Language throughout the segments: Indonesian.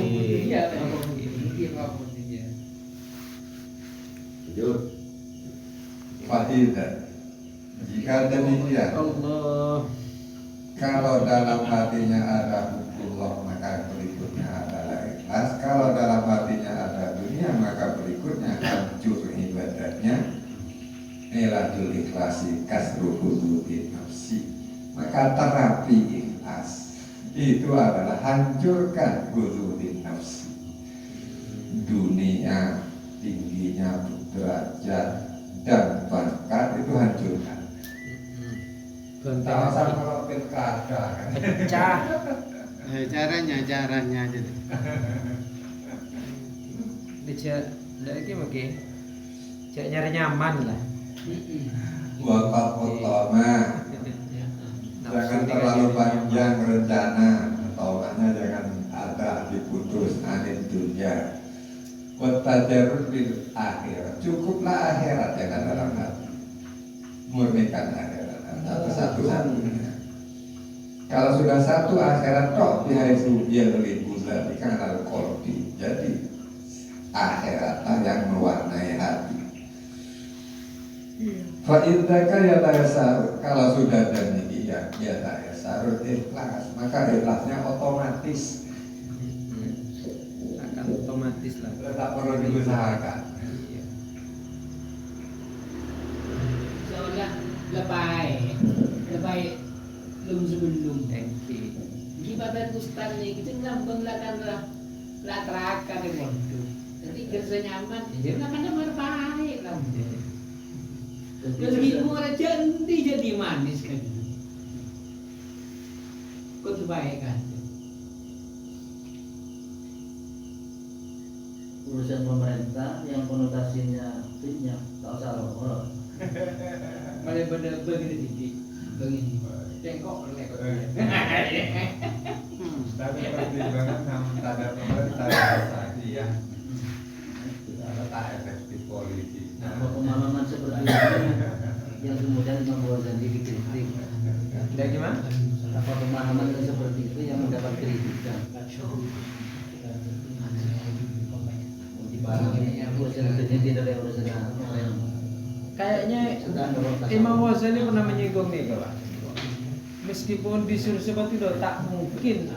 Iya, dia. Lanjut. Faidah. Jika demikian, Allah. kalau dalam hatinya ada hukumullah maka berikutnya adalah ikhlas. Kalau dalam hatinya ada dunia maka berikutnya hancur ibadahnya. Iladul ikhlasi kasru hududi nafsi. Maka terapi ikhlas itu adalah hancurkan hududi nafsi. Dunia, tingginya derajat dan pangkat itu hancurkan. Sama-sama kalau pilkada kan. Pecah. Caranya aja deh. Dia lagi mungkin cek nyari nyaman lah. Wakaf utama. Jangan terlalu panjang rencana. Taubannya jangan ada diputus anil dunia. Watajarud bil akhirat. Cukuplah akhirat jangan dalam hati. Murnikan akhirat. Satu-satunya. Kalau sudah satu akhirat tok bihaisu yalil muzalika al qalbi. Jadi akhiratlah yang mewarnai hati. Fa idzaka ya tasarruf. Kalau sudah demikian ya tasarruf ikhlas, maka ikhlasnya otomatis. Akan otomatis lah. Tak perlu diusahakan. Iya. Seolah lebay lum sebelum. Gimana ustaz nih kita ngambang lakan latrakan di waktu. Jadi kerja nyaman, jadi makan nomor baik lah. Jadi murah jadi manis kan. Kau terbaik kan. Urusan pemerintah yang konotasinya fitnya tak usah loh. Pada begini begini. Tengok lekot. Tapi pertimbangan sama tanda pemerintah tadi ya. Tak efektif politik. Nah, pemahaman seperti ini yang kemudian membuat jadi dikritik. Udah gimana? Apa pemahaman yang seperti itu yang mendapat kritikan? Urusan tidak ada urusan. Kayaknya Imam Ghazali pernah menyinggung nih Pak. Meskipun disuruh seperti itu tak mungkin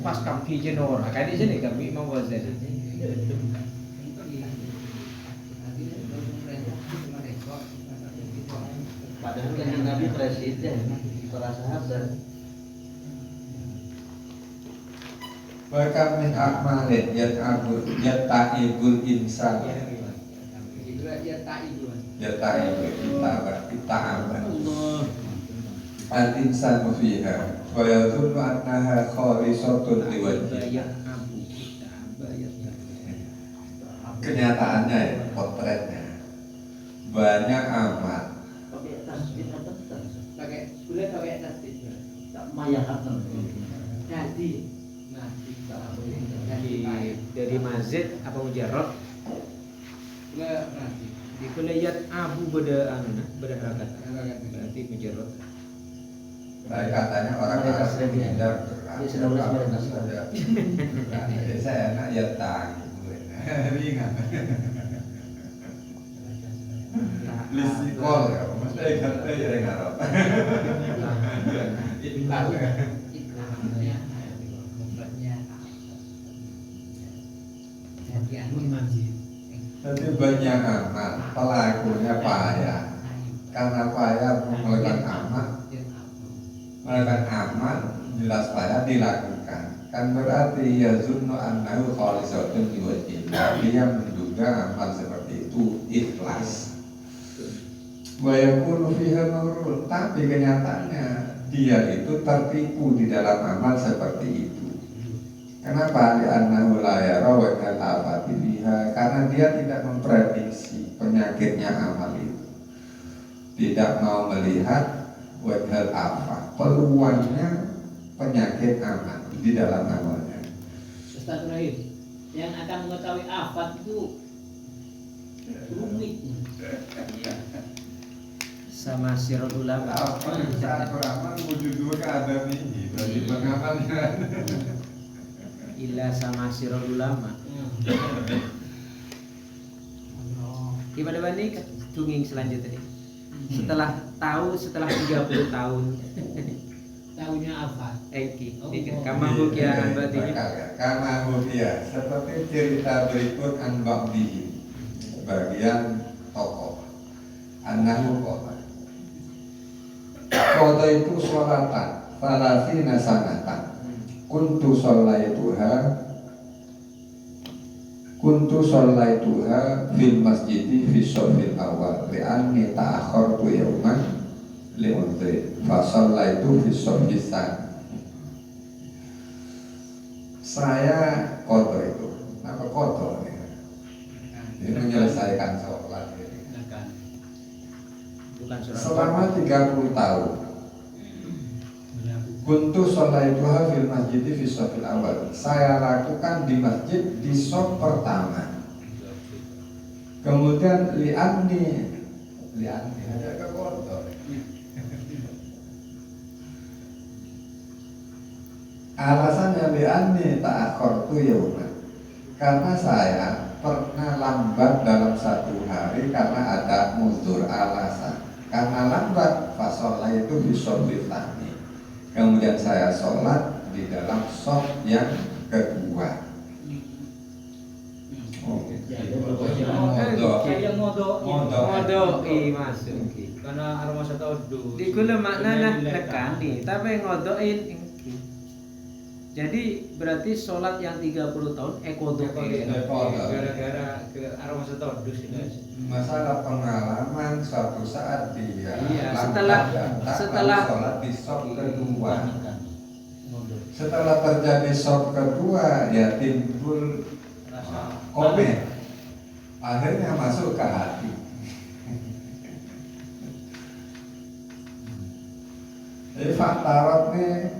pas kami jenora. Kayak di sini kami Imam Ghazali. Padahal kan Nabi presiden, para sahabat. Bahkan min akmalin yata'ibul insan. Yata'ibul kita aman. Al insanu fiha wa yadhunnu annaha khalisatun liwajhi. Kenyataannya ya, potretnya banyak amat. Pakai tasbih apa? Pakai tasbih. Tak mayahakan. Nanti Dari mazid apa mujarrad? enggak nanti. Di kuliah abu beda harakat. Berarti mujarrad. Baik katanya orang Mereka harus sudah menghindar Dia sudah mulai sebenarnya sudah. Jadi saya enak ya tang. Ringan. Lisikol ya, mesti kata ya ngarap. Ikhlas ya. Tapi banyak amat pelakunya payah. Karena payah melakukan amal jelas payah dilakukan. Kan berarti ya zunnu annahu khalisatun liwajhillah. Dia menduga amal seperti itu ikhlas. Wa yakunu fiha nurun, tapi kenyataannya dia itu tertipu di dalam amal seperti itu. Kenapa? Li'annahu la yara wajhal afati fiha, karena dia tidak memprediksi penyakitnya amal itu. Tidak mau melihat wajhal afat, peluangnya penyakit amal di dalam amalnya. Ustaz Ibrahim, yang akan mengetahui afat itu rumit. Sama sirul ulama. Apa yang saat beramal wujud dua keadaan ini bagi pengamalnya. illa sama sirul ulama. Gimana Bani tunging selanjutnya nih? Setelah 30 tahun. Tahunya apa? Eki, Oh. kama bukian berarti Kama bukia seperti cerita berikut an ba'dihi bagian tokoh annahu qala qala itu sholatan falasina sanatan kuntu shallaituha fil masjidi fi shofil awal li'anni ta'akhortu yawman li'udri fa shallaitu fi shofil tsani. Saya kodo itu, apa kodo nih? Ini menyelesaikan sholat ini. bukan surat. Selama 30 tahun kuntu sholaituha fil masjid fi shofil awal. Saya lakukan di masjid di shof pertama. Kemudian li'anni ada ke kodo. Alasannya li'anni ta'akhortu yawman, karena saya pernah lambat dalam satu hari karena ada muzur alasan. Karena lambat fasolah itu di shofil tsani. Kemudian saya sholat di dalam shof yang kedua. Ngodoi masuk. Karena aroma satu Di kula maknanya nekani, tapi ngodoin. Jadi berarti sholat yang 30 tahun ekodo. gara-gara ke aroma satu Masalah pengalaman suatu saat dia Iya, lambat setelah- sholat di shof kedua. Setelah terjadi shof kedua ya timbul komen, akhirnya masuk ke hati. Jadi faktarat nih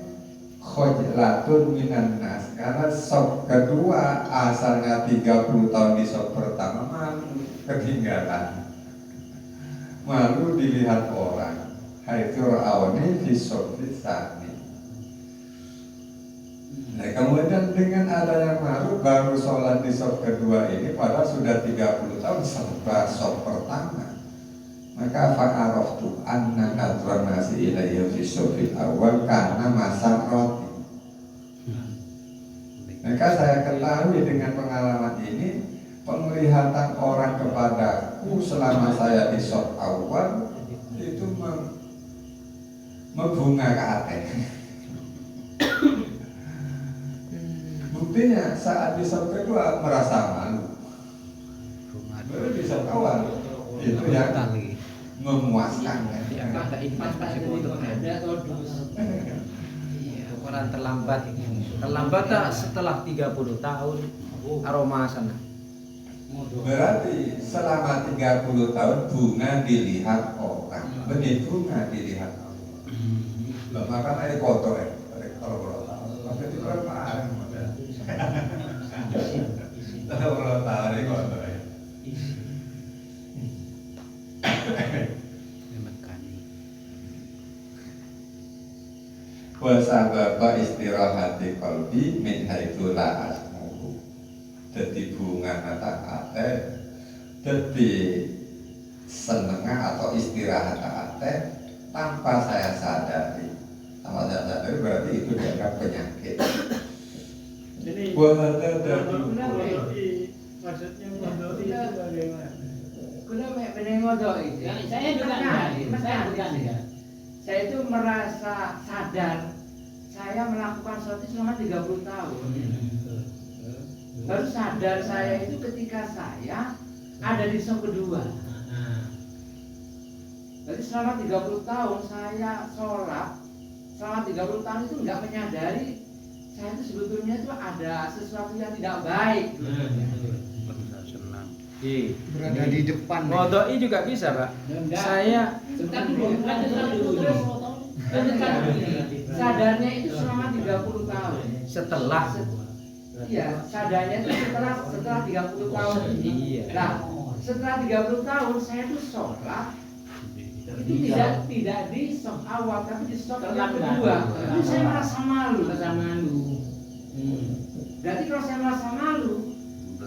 khojlatun minan nas, karena shof kedua asalnya 30 tahun di shof pertama malu ketinggalan, malu dilihat orang. Hai Fir'auni di shof tsani. Nah, kemudian dengan adanya malu baru sholat di shof kedua ini padahal sudah 30 tahun serba shof pertama. Maka fa'araftu anna nadran nasi ilayya fi shofil awal karena masa roti. Maka saya ketahui dengan pengalaman ini, penglihatan orang kepadaku selama saya di shof awal itu membunga ke hati. Buktinya saat di shof kedua merasa malu. Baru di shof awal itu yang memuaskan. Ada ikhlas pasti itu ada todus. Orang terlambat tak setelah 30 tahun aroma sana. Berarti selama 30 tahun bunga dilihat orang, benih bunga dilihat orang. Loh, makan air kotor ya, kalau tapi itu berapa hari modal? Kalau air kotor ya. Wasababa istirahati qalbi min haitsu la asmuhu. Dadi bunga kata ate, dadi senengah atau istirahat ate tanpa saya sadari. Tanpa saya sadari berarti itu dianggap penyakit. Jadi Wahada dan maksudnya ngodoi itu bagaimana? Kuna benar ngodoi. Saya juga enggak, saya bukan ya. Saya itu merasa sadar saya melakukan sesuatu selama 30 tahun. Baru sadar saya itu ketika saya ada di show kedua. Jadi selama 30 tahun saya sholat, selama 30 tahun itu nggak menyadari saya itu sebetulnya itu ada sesuatu yang tidak baik. Berada di depan. Ngodoi juga bisa, Pak. Saya Sebentar dulu, lanjutkan dulu. Lanjutkan dulu. Sadarnya itu selama 30 tahun. setelah Iya, sadarnya itu setelah 30 tahun. Iya. Nah, setelah 30 tahun saya tuh sholat itu tidak di sholat awal tapi di sholat yang kedua. Itu saya merasa malu. Merasa malu. Berarti kalau saya merasa malu,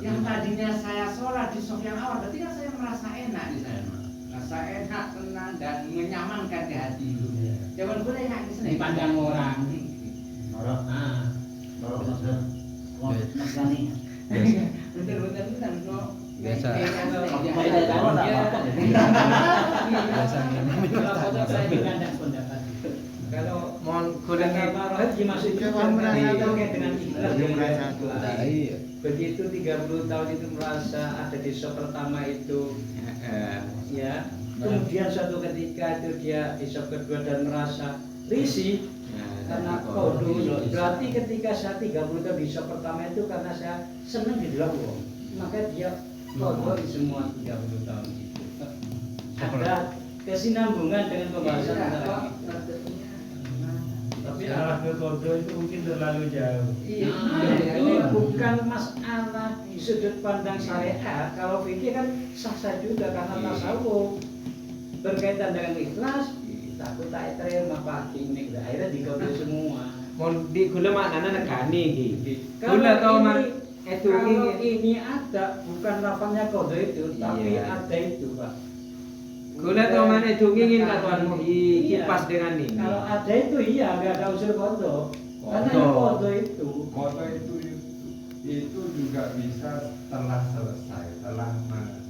yang tadinya saya sholat di saf yang awal, berarti kan saya merasa enak di sana. Rasa enak, tenang, dan menyamankan di hati. Jangan boleh enak di sana. Dipandang orang. Norok, Ah, norok maksud. Wah, Afgani. Betul-betul kan, no. Biasa. Tidak tahu tak apa. kalau foto saya juga ada pendapat. Kalau mohon kudengar Dia merasa terkait dengan ikhlas. Dia merasa iya. Begitu 30 tahun itu merasa ada di sop pertama itu, ya. Kemudian suatu ketika itu dia di sop kedua dan merasa risih karena kodo. Berarti ketika saya 30 tahun di sop pertama itu karena saya senang di dalam wong, maka dia kodo di semua 30 tahun itu. Ada kesinambungan dengan pembahasan antara kita. Tapi arah ke kodo itu mungkin terlalu jauh. Iya, ini bukan masalah sudut pandang syariat. Kalau fikih kan sah-sah juga karena tasawuf berkaitan dengan ikhlas. Takut tak terima Pak ini, akhirnya dikodo semua. Mohon di gula maknanya negani iki. Kalau Gula tau man itu kalau ini ada bukan lafaznya kodo itu, tapi Iya. ada itu Pak. Gula tau man itu ingin katuanmu iki Iya. pas dengan ini. Kalau ada itu iya, nggak ada unsur kodo. Karena Kodo. kodo itu. Foto itu juga bisa setelah selesai, setelah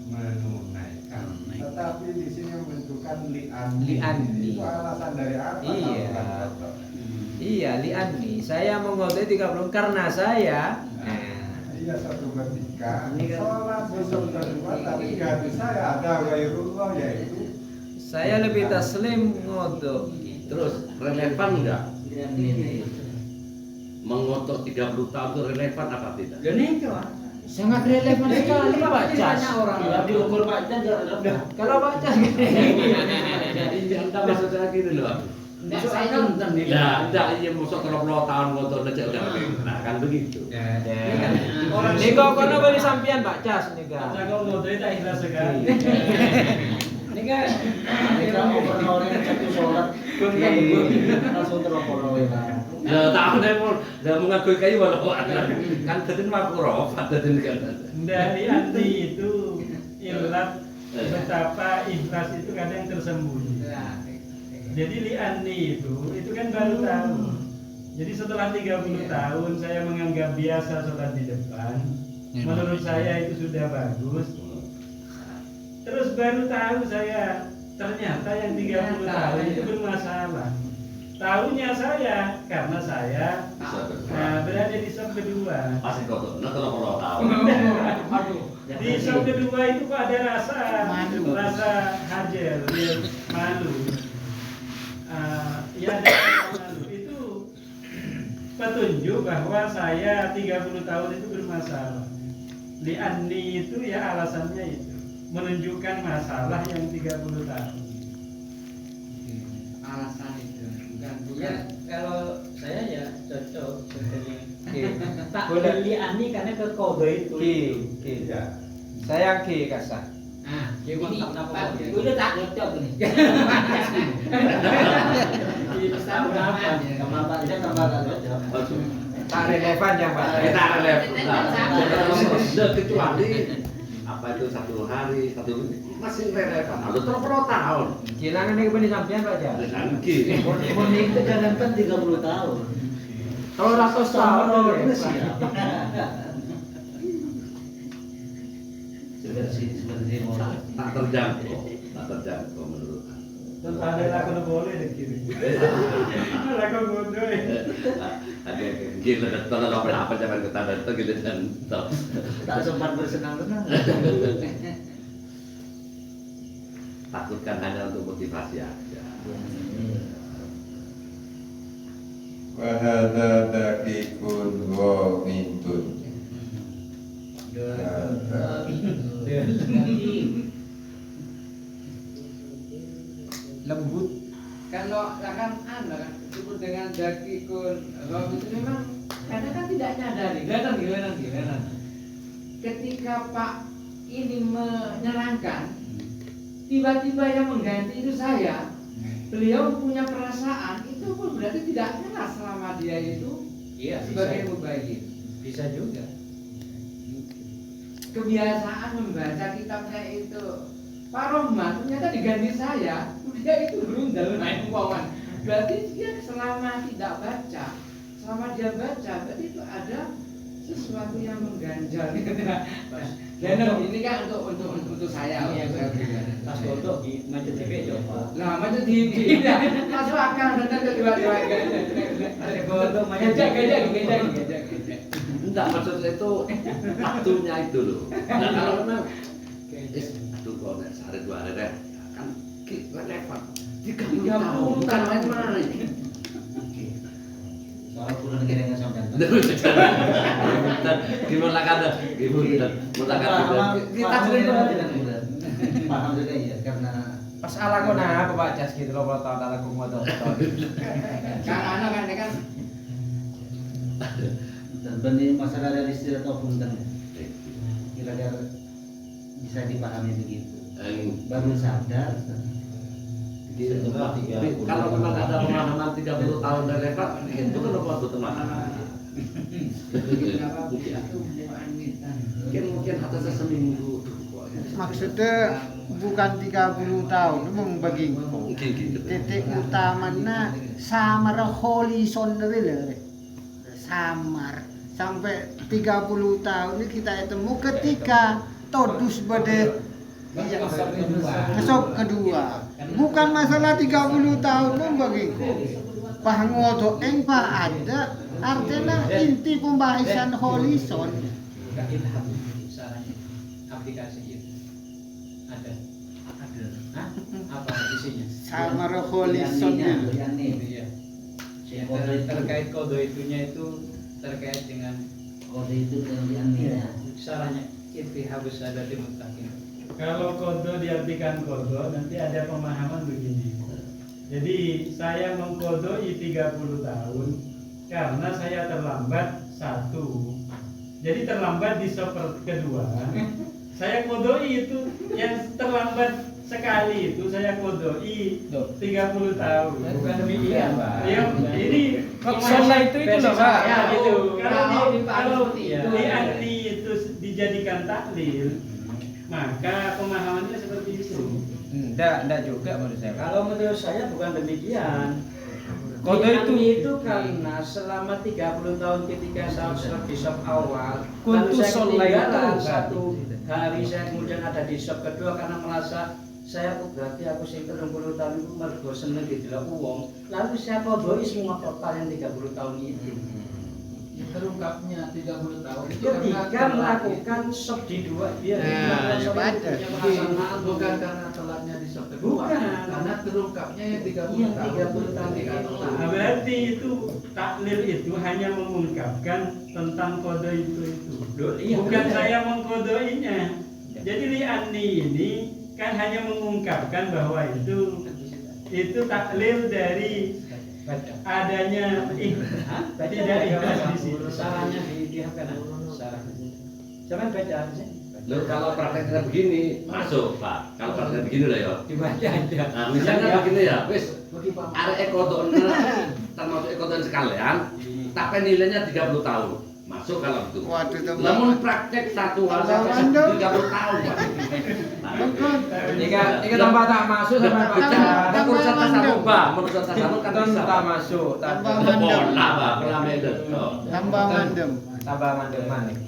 menunaikan. Tetapi di sini membentukkan li'ani. Li'ani. Itu alasan dari apa? Iya. kalau bukan foto? Iya, li'ani. Saya mengotori 30 karena saya Iya, suatu ketika Ini kan- sholat besok kedua, tapi ganti saya ada gairullah, yaitu saya lebih taslim ngodok. Terus relevan nggak Ini. mengotor 30 tahun itu relevan apa tidak? Dan itu Pak. Sangat relevan sekali Pak Cas. Banyak orang Ya diukur Pak Jan jangan Kalau Pak Cas gini. Jadi jangan maksud saya gitu loh. Enggak, Masuk saya akal juga- kan nih. Ya, tidak iya masuk 30 tahun ngotor aja udah. Nah, kan begitu. Orang Niko kono beli sampian Pak Cas nika. Nah, kalau ngotor itu ikhlas sekali. ini kan Mereka overloading satu sholat langsung teroperoleh. Ya, tahu deh mau mengakui kayu walau kan tadi mah kurofat tadi kan. Dari anti itu ilat betapa ikhlas itu kadang tersembunyi. Jadi li'ani itu kan baru tahu. Jadi setelah 30 tahun saya menganggap biasa sholat di depan. Menurut saya itu sudah bagus. Terus baru tahu saya ternyata yang 30 tahun itu bermasalah. Tahunya saya karena saya berada di saf kedua. Pasti kotor. Nah, 30 tahun. Di saf kedua itu kok ada rasa hajar, ya, malu. Ya ada rasa malu. Itu petunjuk bahwa saya 30 tahun itu bermasalah. Li'anni itu ya alasannya itu menunjukkan masalah yang 30 tahun. Alasan itu bukan ya kalau saya ya cocok sebenarnya. Tak Boleh. pilih ani karena ke kodo itu. Ki. ya. Saya ki kasar. Nah, Dia ini kontak apa, Pak, Pak? udah tak cocok nih. Bisa Kenapa? ya. Kamar Pak Jan tambah aja. Tak relevan ya Pak. Kita relevan. Nah, kecuali apa itu satu hari, satu menit masih relevan. Lalu 30 tahun. Kilangan ini beli sampian Pak Jas. Dengan gini. Murni itu jangan kan 30 tahun. Kalau 100 tahun itu ya. siap. Seperti mau Tak terjangkau, tak terjangkau menurut Anda. Terus ada lagu boleh deh kiri. Lagu bodoh. Ada gila dan apa zaman kita itu gitu dan tak sempat bersenang-senang. takutkan hanya untuk motivasi aja. Wahada dakikun ghamitun. Lembut. Kalau kan disebut dengan dakikun roh itu memang kadang kan tidak nyadari gimana. Ketika Pak ini menyerangkan, tiba-tiba yang mengganti itu saya. Beliau punya perasaan itu pun berarti tidak jelas selama dia itu sebagai mubayyid. Bisa juga. Kebiasaan membaca kitab saya itu Pak Rohman ternyata diganti saya, dia itu berundal main umpaman. Berarti dia selama tidak baca, selama dia baca, berarti itu ada sesuatu yang mengganjal. Dan ini kan untuk saya. Pas foto di Majid TV coba. Nah, Majid TV ya, masuk akal dan kedua-dua. Ada foto Majid TV. Gejak. Enggak, maksud saya itu waktunya itu loh. Nah, kalau memang aduh kalau nggak sehari 2 hari deh kan relevan 30 tahun bukan main-main. Soal bulan kira-kira sampai Gimana kan gimana kita cerita paham juga ya karena Pas ala ko na apa baca gitu loh kalau tahu ala ko mo to. Kan dan benih masalah realistis atau punten kira-kira bisa dipahami begitu baru sadar kalau memang ada pemahaman 30 tahun dari level itu kan waktu pemahaman mungkin atasnya seminggu Maksudnya bukan 30 tahun, memang bagiku. Titik utamanya samar horizon dulu, samar sampai 30 tahun ini kita ketemu ketika todus bade esok kedua. Bukan masalah 30 tahun bagiku. Pahangoto engpa ada artinya inti pembahasan horizon. Aplikasi itu ada. Hah? Apa isinya? Sama horizonnya. Iya. Ya, terkait kode itunya itu terkait dengan kode itu yang diambilnya caranya itu harus ada di mutakin. Kalau kodo diartikan kodo, nanti ada pemahaman begini. Jadi saya mengkodoi 30 tahun karena saya terlambat 1. Jadi terlambat di kedua. Saya kodoi itu yang terlambat sekali itu saya kodoi 30 tahun. Bukan demikian, Pak. Ya, ini Maksudnya itu loh, Pak. Ya, gitu. Kalau Di arti itu dijadikan taklil, maka pemahamannya seperti itu. Enggak juga menurut saya. Kalau menurut saya bukan demikian. Kode Itu karena selama 30 tahun ketika saya serap di shop awal, lalu Kuntu saya solai ketinggalan itu, satu hari saya kemudian ada di shop kedua karena merasa saya berarti aku sing 30 tahun itu mergo seneng didelok wong. Lalu saya kodoi semua total yang 30 tahun itu. Terungkapnya 30 tahun itu Ketika melakukan shop di dua dia bukan karena telatnya di shop kedua, karena terungkapnya yang 30 tahun di Nah, berarti itu taklil itu hanya mengungkapkan tentang kode itu. Bukan saya mengkodoinya. Jadi li'ani ini kan hanya mengungkapkan bahwa itu taklil dari adanya tidak ikhlas di situ. Salahnya di apa Jangan baca aja. Loh, kalau prakteknya begini masuk Pak. Kalau prakteknya begini lah ya. Dibaca aja. Nah, misalnya begini ya, wis arek ekodon termasuk ekodon sekalian, tapi nilainya 30 tahun. Masuk kalau itu. Waduh, teman. Namun praktek satu hal sampai 30 tahun Pak. Jika tambah tak masuk sama Pak. Tak urusan tasarruf, menurut tasarruf kan bisa. Tak masuk, Tambah mandem. Bola Pak, kelamedan. Tambah mandem. tambah mandeman nih.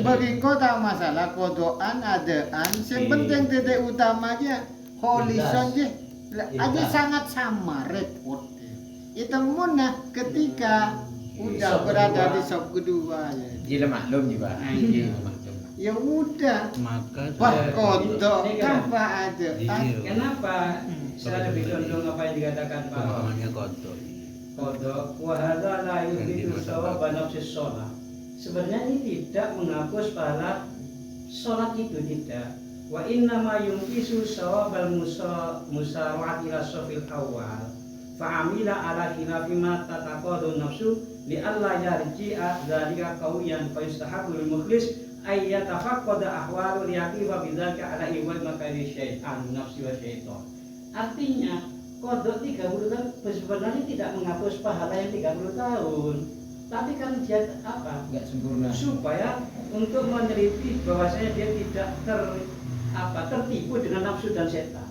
Bagi kau tak masalah kodoan adaan. Yang penting titik utamanya horizon je. Aja sangat sama repot. Itu munah ketika udah berada di sop kedua ya. Jila maklum juga. Ya udah. Maka Wah kodok tanpa ada. Kenapa saya lebih condong apa yang dikatakan Pak? namanya kotor. Kodok wahada la yubidu sawaba nafsis sholat. Sebenarnya ini tidak menghapus pahala sholat itu tidak. Wa inna ma yunqisu sawabal musawat ila sofil awal. Fa'amila ala khilafi ma tataqadu nafsu li alla yarji'a dzalika qawiyan fa yustahabu lil mukhlis ay yatafaqqada ahwalu liyaqifa bidzalika ala iwad makari syaitan nafsi wa syaitan. Artinya kodok 30 tahun sebenarnya tidak menghapus pahala yang 30 tahun. tapi kan dia apa? Nggak sempurna. Supaya untuk meneliti bahwasanya dia tidak tertipu dengan nafsu dan setan.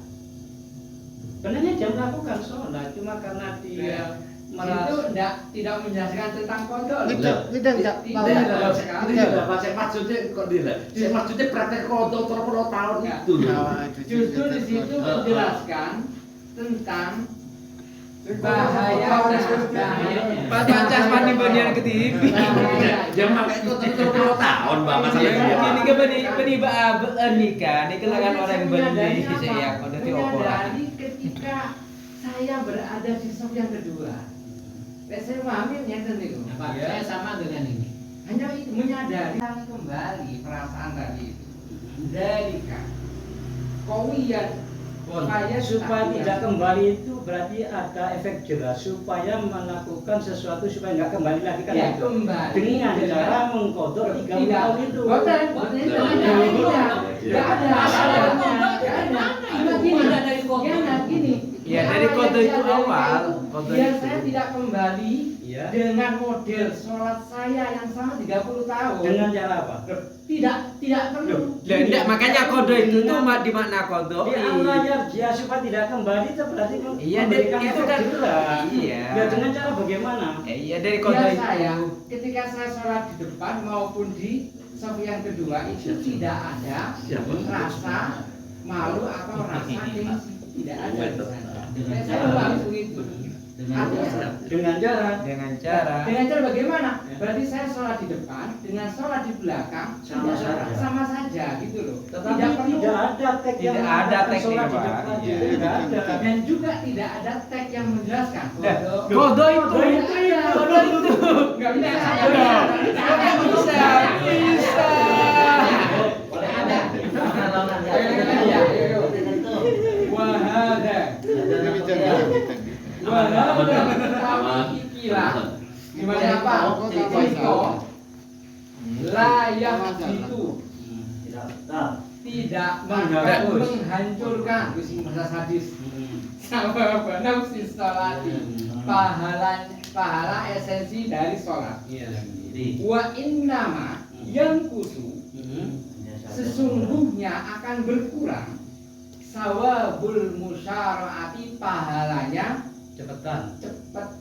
Sebenarnya dia melakukan sholat cuma karena dia Itu tidak menjelaskan tentang kodok. Itu enggak Ini sudah bahasa maksudnya kok dilihat. Maksudnya praktek kodok terus tahun itu loh. Justru di situ menjelaskan tentang bahayanya. Pas pancas mandi banian ke TV. Jangan pakai itu terus tahun Bapak Ya, saya. ini ke bani nikah, ini kelangan orang yang beli saya kode ti oporan. Menyadari ketika saya berada di sop yang kedua. Saya memahami yang itu. Saya sama dengan ini. Hanya itu menyadari kembali perasaan tadi itu. Dalika kawiyan supaya tidak kembali itu berarti ada efek jelas supaya melakukan sesuatu supaya nggak kembali lagi kan ya, itu kembali dengan cara mengkodok 3 tahun itu. Nggak ada. Gini. Ya dari kode itu awal, kode Biar itu. saya tidak kembali Ya. dengan model sholat saya yang sama 30 tahun. Dengan cara apa? Tidak perlu. Lah, enggak, makanya kode itu tuh dimakna kode. Di awalnya dia supaya tidak kembali itu berarti Iya, memberikan itu efek kan jelas. iya. Ya dengan cara bagaimana? Iya dari kode Biar itu. saya ketika saya sholat di depan maupun di saf yang kedua itu tidak ada rasa malu atau rasa gengsi, tidak ada di sana. Saya ulangi begitu. Artinya, Dengan cara dengan dengan cara bagaimana? Berarti saya sholat di depan dengan sholat di belakang Sama tidak saja. sama saja gitu loh. tetapi Tidak perlu tidak ada teks yang Tidak ada mengatakan teknik, sholat di Pak. depan Iya. itu tidak ada. dan juga tidak ada teks yang menjelaskan. Kode itu. Kode itu. Kode itu. Enggak bisa. Bisa. Bisa. Ada. Wahada. Wahada kami pikiran. Gimana apa? Itu layak itu tidak menghancurkan bahasa hadis sama nafsi sholati pahala esensi dari sholat. Wa innama yang kusu sesungguhnya akan berkurang sawabul musyaraati pahalanya Cepetan.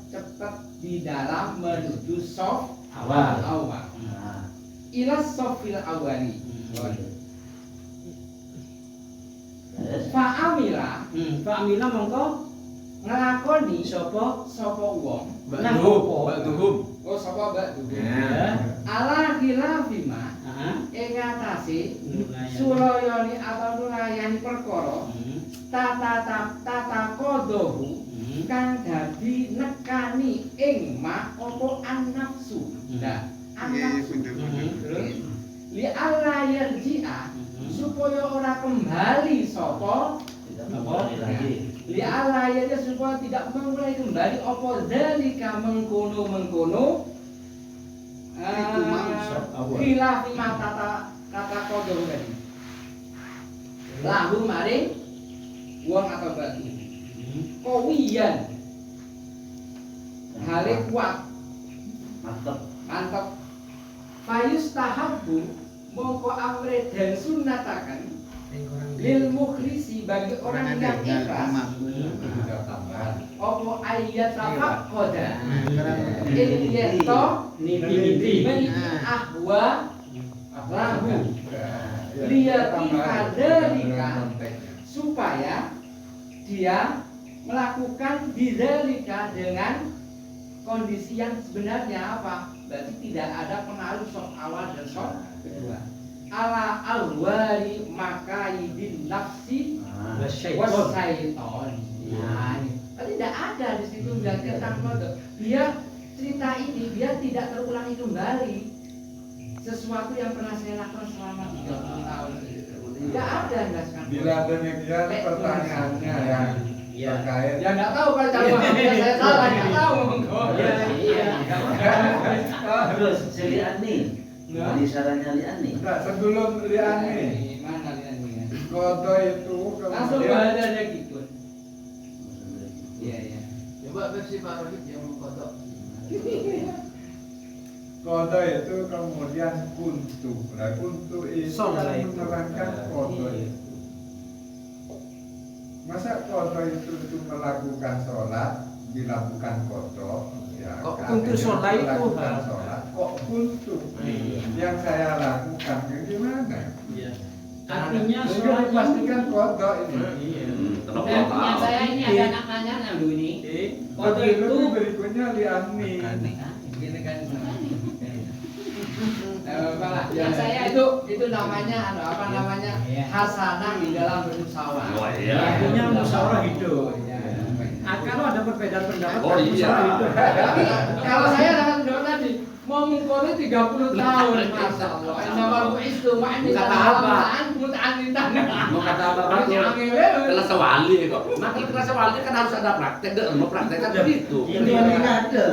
cepat di dalam menuju sof Awal. ila sofil awali fa'amila Pak Amina mongko ngelakoni sopo sopo wong Ba'duhum. oh sopo ba'duhum Ya. ala khilafima ing atase surayani atau nurayani perkara tata kodohu kang dadi nekani ing ma opo an-nafsu. Nah, an-nafsu. Terus li alla yarji'a supaya ora kembali sapa li alla yarji'a supaya tidak mengulangi kembali apa zalika mengkono Iku mau khilaf ma tata kodohu tadi. Lahu maring wong atau batu. Kawiyan hale kuat mantap fayus tahabbu mongko amre dan sunnatakan lil mukhlisi bagi orang yang ikhlas opo ayat tafaqqada ilyeto niti ahwa lahu liyati kaderika supaya dia melakukan bidzalika dengan kondisi yang sebenarnya apa? Berarti tidak ada pengaruh soft awal dan soft kedua. Ala awali makaidin nafsi wasyaiton. Nah, ini. Tidak ada di situ bilang tentang kodok. Biar cerita ini biar tidak terulangi kembali sesuatu yang pernah saya lakukan selama 30 tahun. Tidak ada jelaskan. Bila demikian pertanyaannya yang terkait Ya nggak tahu kalau cara memahaminya saya salah nggak tahu. Iya. Terus si Liani, Nah. di sarannya Liani. Enggak, sebelum liani Mana lihat kodo itu langsung kemudian ada gitu. Iya iya. Coba versi Pak Rohit yang mengkodok. Kodo itu kemudian kuntu. Nah, kuntu itu Sholat kan itu. menerangkan kodo Iya. itu. Masa kodo itu melakukan sholat bila bukan kodo? Ya, Kok artinya kuntu sholat itu, melakukan ha? sholat, kok kuntu? Iya. Yang saya lakukan gimana? Iya. Artinya Sehingga sholat dipastikan kodo ini. Iya. Kenapa Punya saya ini ada anak nanya dulu ini. Kodo Lebih itu berikutnya liani. gini kan. Yang saya itu namanya apa namanya hasanah di dalam bermusyawarah. Oh iya. Artinya musyawarah hidup. Kalau ada perbedaan pendapat, Oh, iya. musyawarah hidup. Tapi kalau saya dapat pendapat tadi mau mengkori 30 tahun, masya Allah. Innamal bu'istu ma'ani Kata apa? muta'anitan. Mau kata apa? Masih Betul. angin lewat. Kelas wali kok. Maka kelas wali kan harus ada praktek, dan mau praktek kan begitu. Ini yang ada.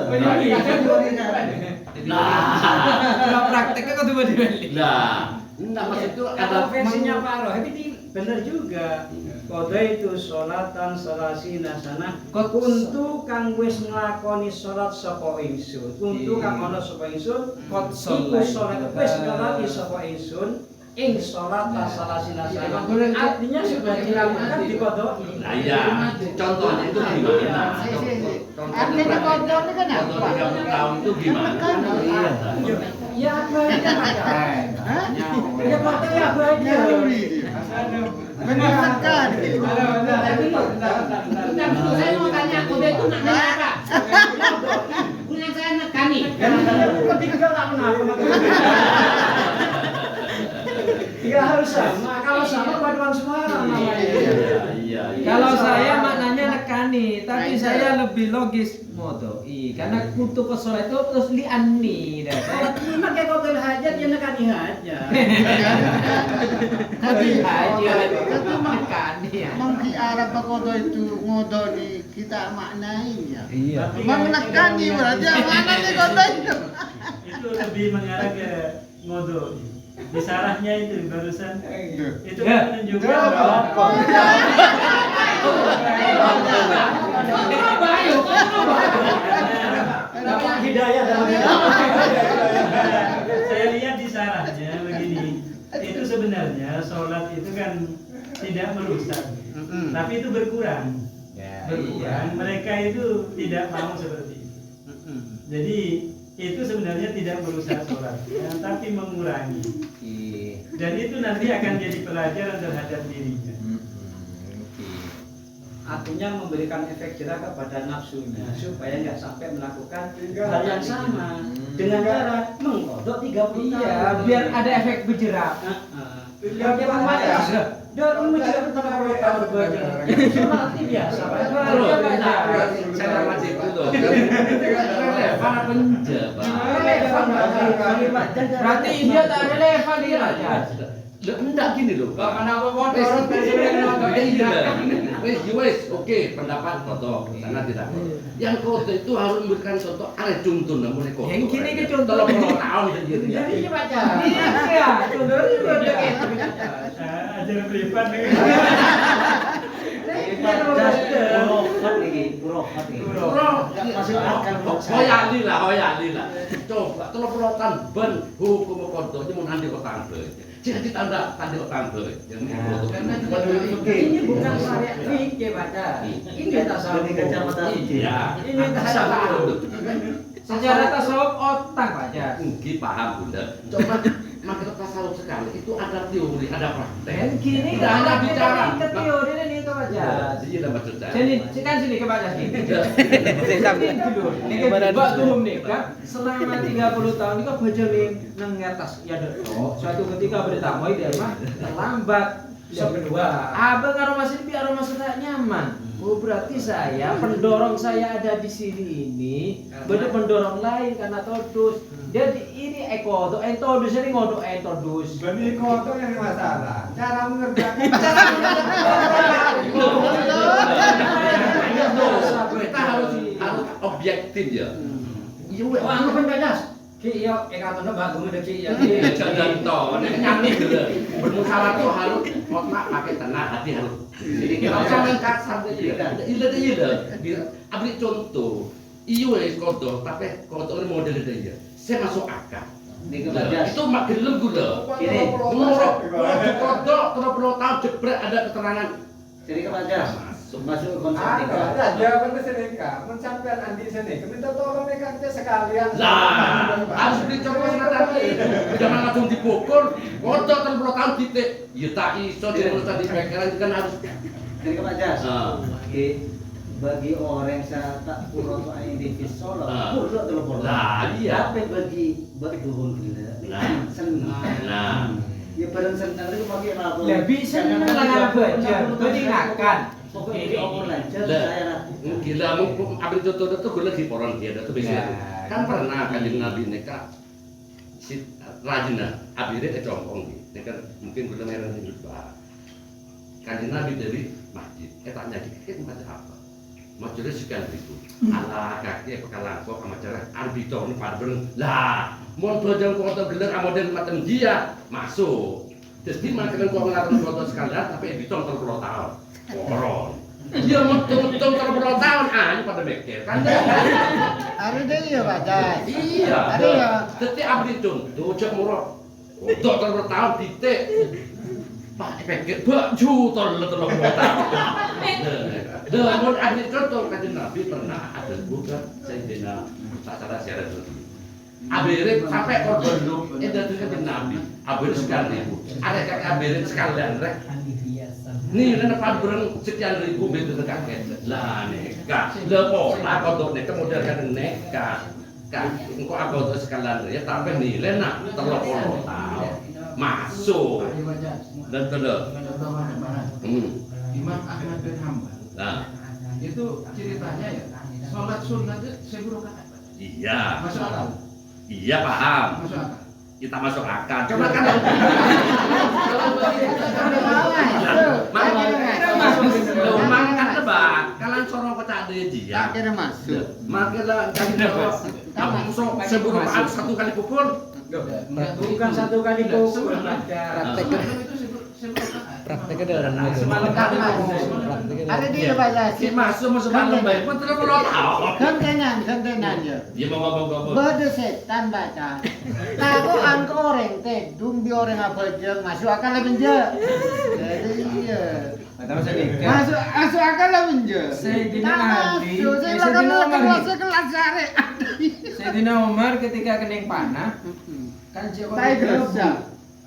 Nah, prakteknya kok tiba dibalik. Nah, enggak maksud itu ada Kalau versinya Pak Rohib ini benar juga. Kode itu sholatan salasina sana. Kuntu kang wis nglakoni sholat sapa ingsun. Kuntu kang ana sapa ingsun. Kot Iku sholat wis nglakoni sapa ingsun. Ing sholat salasina sana. Artinya sudah dilakukan dikodoi. Nah iya, contohnya itu gimana? Artinya kodo ini kan Contoh apa? 30 tahun itu gimana? Ya baiknya aja. Hah? Ya kode ya baiknya. Menekan. Bentar dulu, saya mau tanya, kode itu maknanya apa? Punya saya nekani. Ketiga tak kenapa. Tidak harus sama. Kalau sama paduan suara namanya. Iya. Kalau saya maknanya nekani, tapi saya lebih logis modoi. Karena kutu kosola itu terus liani. Ini kayak kotel hajat ya nekani hajat. Tapi aja Tapi nekani ya. Mungkin Arab kodo itu ngodo di kita maknain ya. Iya. Menekani berarti mana nih kodo itu? Itu lebih mengarah ke ngodo. Di sarahnya itu barusan itu kan menunjukkan bahwa Dapat hidayah dalam saya lihat di sarahnya begini. Itu sebenarnya sholat itu kan tidak merusak, tapi itu berkurang. Berkurang. Mereka itu tidak mau seperti itu. Jadi itu sebenarnya tidak merusak sholatnya, tapi mengurangi. Dan itu nanti akan jadi pelajaran terhadap dirinya. Artinya memberikan efek jerah kepada nafsunya supaya nggak sampai melakukan hal yang sama dengan cara mengkodok 30 tahun. Iya, biar ada efek berjerak. Biar dia membaca. Dan menjerat tentang tahun belajar. Sholat ini biasa. Terus, saya masih itu. Relevan apa enggak, Pak? Berarti dia tak relevan dia aja. Loh, enggak gini loh. Kenapa mau Wes, dorong presiden wes, oke, pendapat foto, sangat tidak. Yang foto itu harus memberikan contoh, ada contoh namanya foto. Yang gini ke contoh. Kalau mau tahu sendiri. Jadi ini baca. Iya, contohnya udah gitu. Ajar privat nih. Hoyali lah. Coba, kalau pelotan ben hukum kondonya mau nanti kok tambah. Jadi ditanda tanda kok tambah. Ini bukan syariat fikih baca. Ini tasawuf. Iya. Ini tasawuf. Secara tasawuf otak aja. Mungkin paham Bunda. Coba makin tasawuf sekali itu ada teori, ada praktek. Dan gini Tidak hanya bicara. ke teori ini itu aja. Iya, dah maksud saya. Sini, kan sini ke baca sini. Sini dulu. Ini kan buat turun nih kan. Selama 30 tahun ini kan baca nih nang atas ya dok. Suatu ketika beritamu dia mah terlambat. Yang kedua, abang aroma sini biar aroma saya nyaman. Oh berarti saya pendorong saya ada di sini ini beda pendorong lain karena todus. Jadi ini ekodo entodus ini ngodo entodus. Bani kodo yang masalah. Cara mengerjakan. Kita harus objektif ya. Iya, Oh, anggap penjajah. Ki yo ekatono bantu ngene ki yo. Jangan toh, nyanyi gitu. Bermusyawarah tuh harus otak pakai tenang, hati harus. Kalau jangan kasar iya. Iya. Ambil contoh. Iya kodo, tapi kodo ini model dia. saya masuk akal. Di kebajas. Itu mak gelem gula. Ini. Ngorok kodok 30 tahun jebret ada keterangan. Jadi kebajas. Masuk konsep Ada jawaban ke sini kak, mencapai Andi sini, minta tolong mereka kita sekalian. Lah, harus dicoba tadi. Jangan langsung dipukul. Kodok 30 tahun titik. Ya tak iso di mulut tadi pikiran kan harus. Jadi kebajas. Bagi orang yang tak kurang aing di Solo, kurang telepon. Lah iya. Tapi bagi berduhun gila, senang. Nah, Ya bareng senang itu pakai apa? Ya bisa mengenal baca, mengingatkan. Pokoknya di omong lancar Lah. saya lakukan. Gila, mau ambil contoh itu gue lagi poron dia, itu bisa. Kan pernah kanjeng Nabi nikah si Rajina, abire kecompong nih, kan mungkin gue merah hidup bah. Kanjeng Nabi dari masjid, tanya dikit macam apa? Macamnya sekian ribu. Alah kaki pekalang kok sama cara arbitro ini bareng. Lah, mau belajar kota gelar model macam dia masuk. Terus di mana kau ngelakuin foto sekalian, tapi arbitro 30 tahun. Koron. Dia untung 30 tahun, ini pada mikir kan? Ada deh ya baca. Iya. Ada ya. Jadi abdi contoh cek murah. Untuk 30 tahun titik. Pak pikir baju tolong tahun. Mau abdi contoh kanjeng Nabi pernah ada bukan Sayyidina acara siaran dulu. Abirin sampai korban lu, itu kanjeng Nabi. Abirin sekian ribu. Ada kakek abirin sekalian rek. Nih, lepas bereng sekian ribu begitu kaget. Lah nikah, lepola kodok nikah model kan nikah. Kan, engkau aku tuh sekalian ya, tapi nilai nak terlalu tahun masuk dan terus. Imam Ahmad bin Hanbal. Nah, Itu ceritanya ya, sholat sunnah itu 1000 rakaat. iya. Masuk akal. Iya paham. Masuk akal. Kita masuk akal. Cuma kan Mang kan tebak, kalian sorong kok tak ada dia. Akhirnya masuk. Makanya kamu sok sebelum rakaat 1 kali pukul. Bukan 1 kali pukul. Prakteknya Semalam kali Ada di baca. Si masuk malam baik pun terus belum tahu. Gentenan ya. Dia mau ngomong. Bade setan baca. Lakukan ke orang teh, dung di orang apa aja masuk akal lah benje. Jadi iya. Masuk akal lah benje. Sayyidina Ali, kelas sare. Sayyidina Umar ketika kening panah, kan cek Saya gerusa.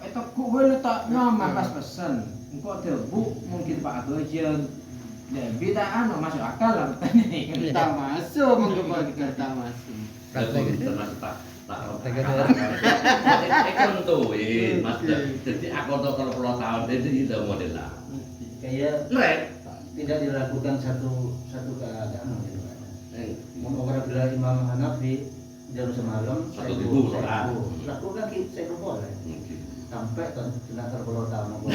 Itu kok boleh tak nyaman pas pesen. Engkau terbuk mungkin Pak Bajan. Lebih tak masuk akal lah bertanya. Tak masuk menggebal kita masuk. Termasuk tak kontuin mas. Jadi aku tuh 30 tahun jadi itu model lah. Kayak Red. tidak dilakukan satu keadaan gitu. Mau orang bilang Imam Hanafi jam semalam 1.000 sholat. Lakukan saya boleh. Sampai tidak terpuluh tahun.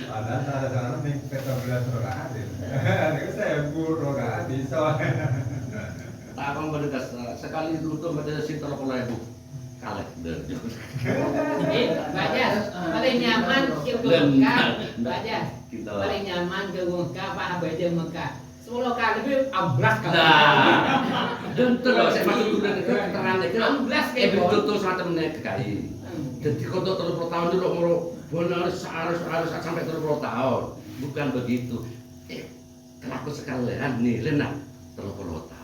Ada cara-cara nih kita belajar rokaat. Ini saya buru rokaat di soalnya. Tak akan berdekat sekali tutup pada si 30.000 kalah deh. Bajas, paling nyaman ke Mekah. Bajas, paling nyaman ke Mekah, Pak Abaja Mekah. 10 kali lebih amblas kali. Dan terus saya masuk dulu ke keterangan itu. Amblas kayak Betul semacam naik kai. Jadi kalau 30 tahun dulu mau benar harus sampai 30 tahun. Bukan begitu. Kelaku sekalian nih, Lena 30 tahun.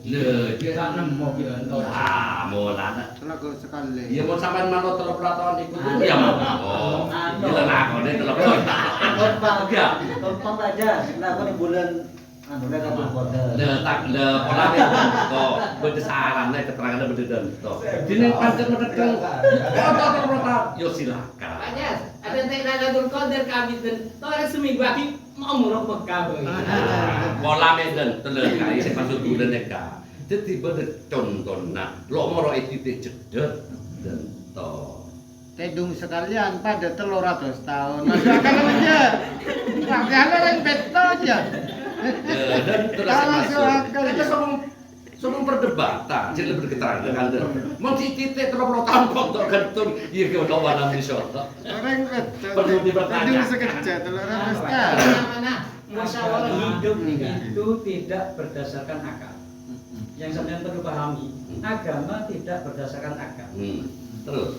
Dia tak nemu dia. Mulana. Kelaku sekali. Ya mau sampai malu 30 tahun ikut dulu ya mau. Gila lah kau ini 30 tahun. Gampang aja. Nah, aku di bulan mereka berkode. Tak pola deh. Kok berdesaran keterangannya berdeden. Dini pancen mendekel. Kota yo silakan. Bajas, ada Lailatul Qadar kami dan orang seminggu lagi mau umroh Mekah. Pola meden telur kali saya masuk bulan neka. Jadi bener contoh nah, lo moro titik jedet dan to. Tedung sekalian pada 300 tahun. Masuk akal aja. Makanya yang beto aja. Dan terus Masuk masuk. akal. Itu sebelum perdebatan, jadi lebih keterangan kan. Mau titik 30 tahun kontor gantung, iya kau tahu mana misalnya. Orang beto. Perlu dipertanyakan. Tedung sekejap 300 tahun. Mana? Musyawarah hidup Hidup itu tidak berdasarkan akal. yang sampean perlu pahami, agama tidak berdasarkan akal. Terus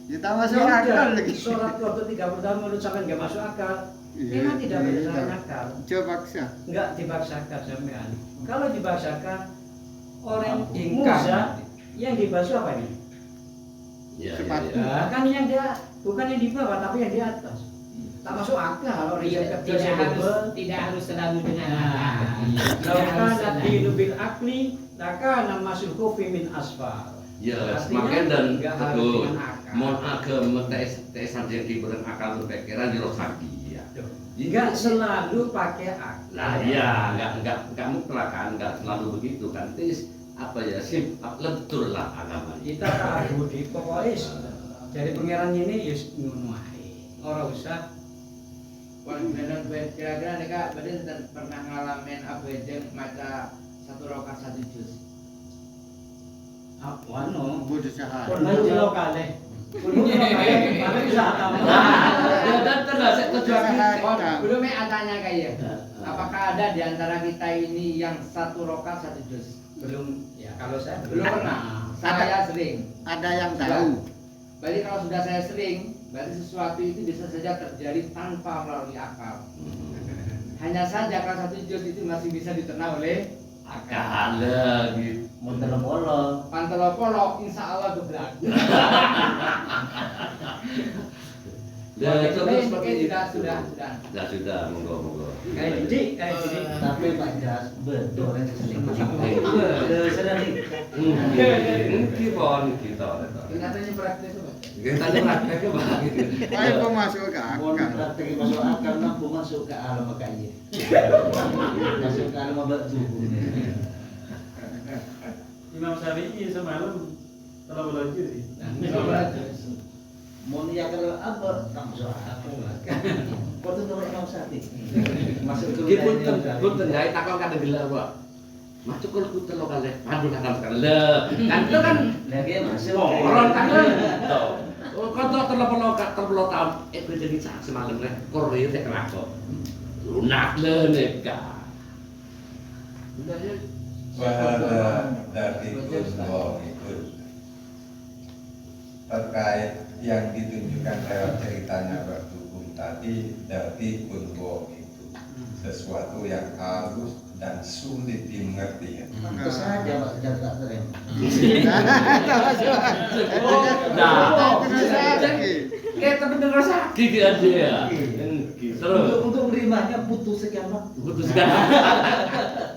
Kita masuk Yang akal ada lagi. sholat waktu 30 tahun menurut sampean nggak masuk akal. Iya, Memang tidak iya, berdasarkan iya. akal. Coba paksa. Enggak dipaksakan sampean. Kalau dipaksakan orang Ingkar. Musa yang dibasuh apa ini? ya, Sepatu. Nah, kan yang dia bukan yang di bawah tapi yang di atas. Tak masuk akal orang yang tidak harus selalu dengan Nah, akal. kalau kan di bil akli, maka nama kopi min asfal. Ya, Artinya, makanya dan nggak harus betul. dengan akal. Mohon agama tes yang diberi akal berpikiran di rosaki ya. Enggak selalu pakai akal. Lah ya, enggak mutlak kan, enggak selalu begitu kan. Tis apa ya sih lentur lah agama ini. Kita tak budi pokoknya dari pengiran ini ya ngono ae. Ora usah benar kira-kira mereka badan pernah ngalamin apa aja maca 1 rakaat 1 juz. apa Bodoh sahar. pernah lokale. Mana bisa tahu. Ya dan terus tujuan Oh, belum tanya kayak apakah ada di antara kita ini yang 1 rakaat 1 juz? Belum ya kalau saya Belum pernah. Saya sering. Ada yang tahu. Berarti kalau sudah saya sering, berarti sesuatu itu bisa saja terjadi tanpa melalui akal. Hanya saja kalau 1 juz itu masih bisa diterima oleh akal gitu. Montelo-polo. Pantelo-polo, insya Allah geblak. Dan itu seperti itu. sudah. Sudah, monggo. kayak jadi Tapi Pak Jas, betul yang selingkuh. Sering. Mungkin pon kita. Katanya praktek itu, Pak. Kita prakteknya begitu. Ayo kok masuk ke Mohon akal. praktek masuk akal, mampu masuk ke alam makanya. Masuk ke alam abad tubuh. Imam Syafi'i semalam telah belajar. Mau niat kalau apa? Tak masuk akal. Kau tu nama Imam Syafi'i. Masuk ke Ki wilayah punten gawe takon kadang gila kok. Masuk kalau punten lo kalih pandu kadang sekali. Kan itu kan lagi masuk. orang kan. Oh, kan tuh terlalu tahun jadi semalam rek Korea teh kerakok. Lunak le neka. Udah ya. Wahada dari Gunwong itu terkait yang ditunjukkan lewat ceritanya berhubung tadi dari Gunwong itu sesuatu yang halus dan sulit dimengerti ya. Pantas saja Pak Jas tak terima. Nah, Terus lagi. kayak bener sakit dia dia. Terus Untuk menerimanya butuh sekian waktu. putuskan.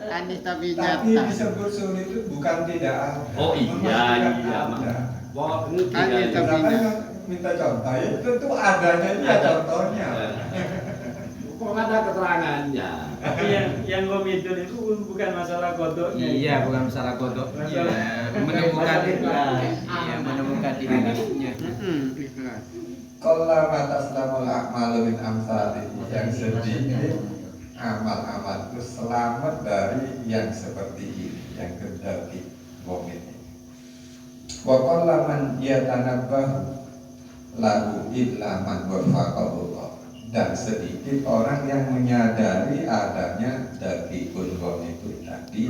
Anita Tapi Bijata. disebut sulit itu bukan tidak ada. Oh iya Memastikan iya. ada. Wah, ini Hanya tidak. tapi- Kenapa yang minta contoh? Ya tentu adanya itu ya contohnya. Kok nggak ada keterangannya? Tapi yang komidun itu bukan masalah kodoknya. Iya, bukan masalah kodok. Iya, menemukan iya, menemukan ikhlasnya. Ikhlas. Kalau mataslamul a'malu min amsalih yang sedikit amal-amal itu selamat dari yang seperti ini, yang kedaki wong ini. Wa qalla man yatanabbah lahu illa man wafaqahullah. Dan sedikit orang yang menyadari adanya daki wong itu tadi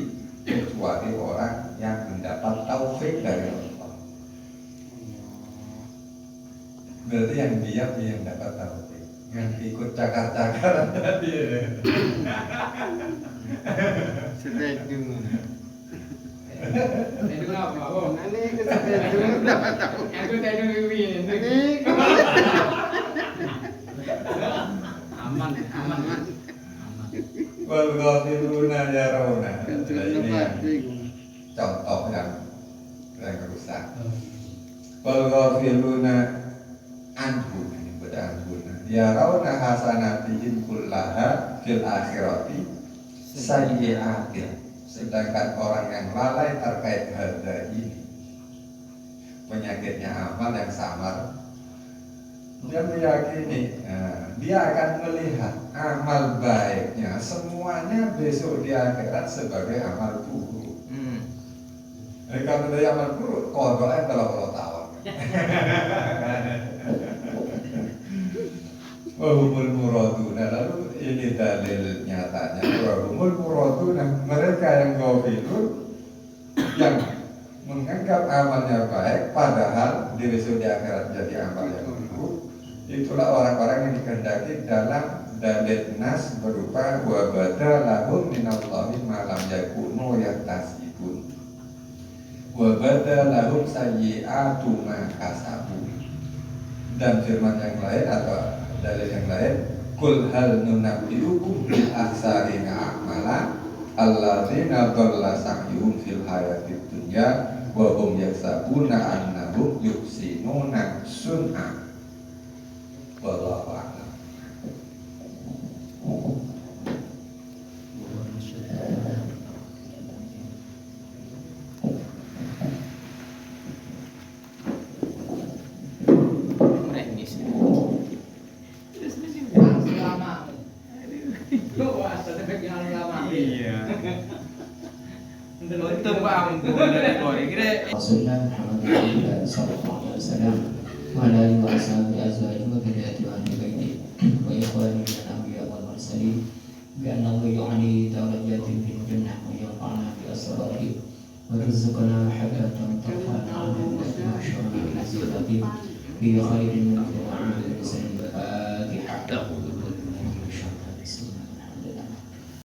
kecuali orang yang mendapat taufik dari Allah. Berarti yang diam yang dapat taufik. Yang ikut cakar-cakaran tadi. Sedekung. Itu apa? Oh, Ini kesedekung dapat tahu. aku tadi ngewin. Ini aman. Wal ghafiluna yarawna. Ini yang contoh yang rusak. Wal ghafiluna anhu ini pada anhuna. Yarawna hasanatihim kullaha fil akhirati sayyi'atin. Sedangkan orang yang lalai terkait harga ini, penyakitnya amal yang samar, dia meyakini dia akan melihat amal baiknya semuanya besok di akhirat sebagai amal buruk. Jadi kalau dari amal buruk, kodoknya kalau tahun. Wahumul muraduna, lalu ini dalil nyatanya. Wahumul muraduna, mereka yang ghafilun yang menganggap amalnya baik padahal di besok di akhirat jadi amal yang buruk, itulah orang-orang yang dikehendaki dalam dalil nas berupa wa badalahum minallahi ma lam yakunu yahtasibun wa badalahum sayyi'atu ma kasabu. Dan firman yang lain atau dalil yang lain, kul hal nunabbiukum bil aksarina a'mala alladzina dhalla sa'yuhum fil hayatid dunya wa hum yaksabuna annahum yuhsinuna sun'a. Wallahu a'lam. Untuk ampun dari kori kira. Rasulullah Muhammad sallallahu alaihi wasallam wa ala alihi wa sahbihi azwajihi wa dhurriyyatihi wa ahli baitihi wa ikhwanihi min al-anbiya wal mursalin bi anna Allah yu'ali darajatin fil jannah wa yanfa'una bi asrarihi wa rizqana hayatan tarfa'na 'ala al-mahsyar bi khairin min al-Fatiha.